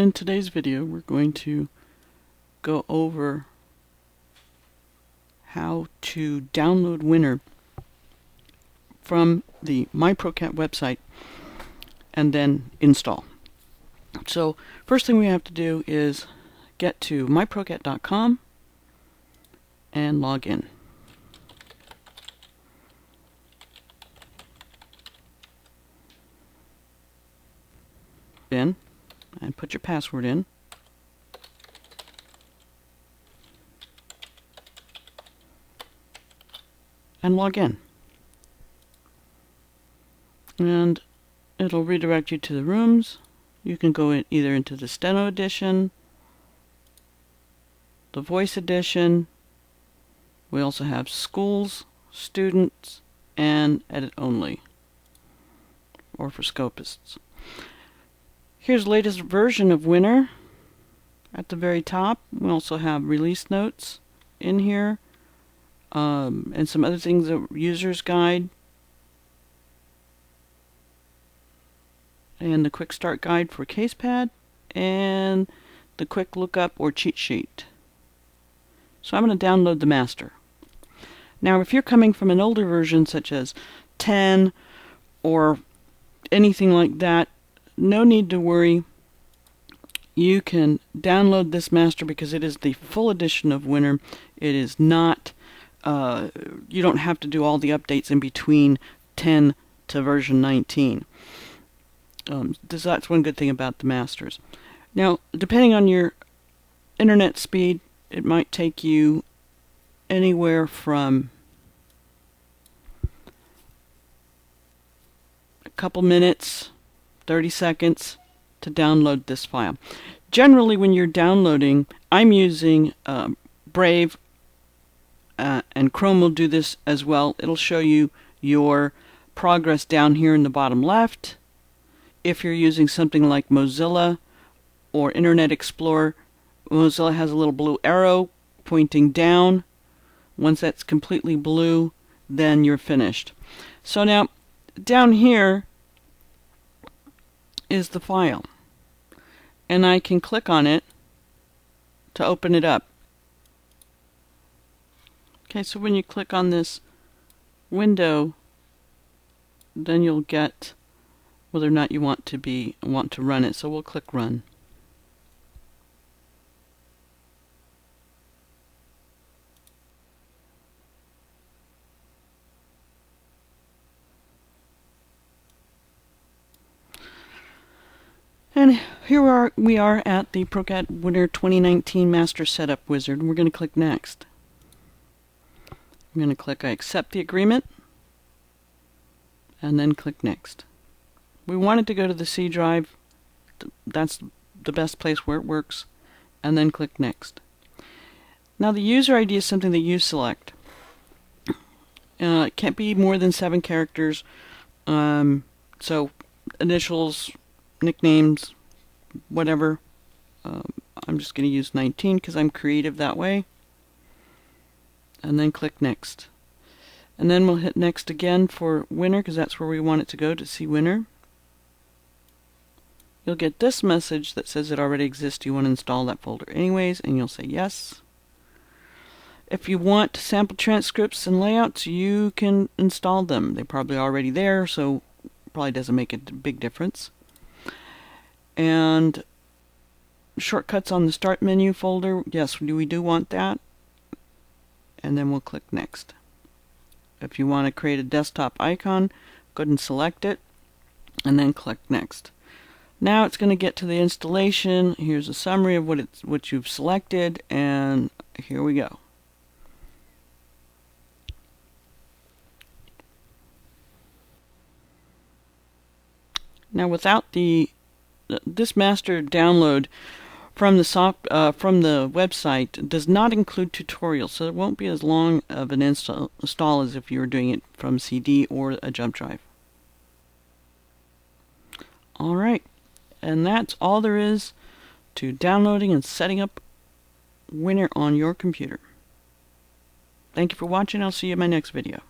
In today's video, we're going to go over how to download Winner from the MyProCAT website and then install. So first thing we have to do is get to myprocat.com and log in. And put your password in. And log in. And it'll redirect you to the rooms. You can go in either into the Steno edition, the Voice edition. We also have schools, students, and edit only, or for scopists. Here's the latest version of Winner at the very top. We also have release notes in here, and some other things, a user's guide, and the quick start guide for CasePad, and the quick lookup or cheat sheet. So I'm going to download the master. Now if you're coming from an older version such as 10 or anything like that, no need to worry. You can download this master because it is the full edition of Winner. It is not, you don't have to do all the updates in between 10 to version 19. That's one good thing about the masters. Now, depending on your internet speed, it might take you anywhere from a couple minutes, 30 seconds to download this file. Generally, when you're downloading, I'm using Brave, and Chrome will do this as well. It'll show you your progress down here in the bottom left. If you're using something like Mozilla or Internet Explorer, Mozilla has a little blue arrow pointing down. Once that's completely blue, then you're finished. So now, down here is the file, and I can click on it to open it up. Okay, so when you click on this window, then you'll get whether or not you want to run it. So we'll click Run. And here we are at the ProCAT Winner 2019 Master Setup Wizard, and we're going to click Next. I'm going to click I accept the agreement, and then click Next. We want it to go to the C drive. That's the best place where it works, and then click Next. Now the user ID is something that you select. It can't be more than 7 characters, so initials, nicknames, whatever. I'm just going to use 19 because I'm creative that way. And then click Next. And then we'll hit Next again for Winner because that's where we want it to go, to see Winner. You'll get this message that says it already exists. You want to install that folder anyways, and you'll say yes. If you want sample transcripts and layouts, you can install them. They're probably already there, so probably doesn't make a big difference. And shortcuts on the Start menu folder, yes, we do want that. And then we'll click Next. If you want to create a desktop icon, go ahead and select it, and then click Next. Now it's going to get to the installation. Here's a summary of what you've selected, and here we go. Now without this master download from the website does not include tutorials, so it won't be as long of an install as if you were doing it from CD or a jump drive. Alright, and that's all there is to downloading and setting up Winner on your computer. Thank you for watching. I'll see you in my next video.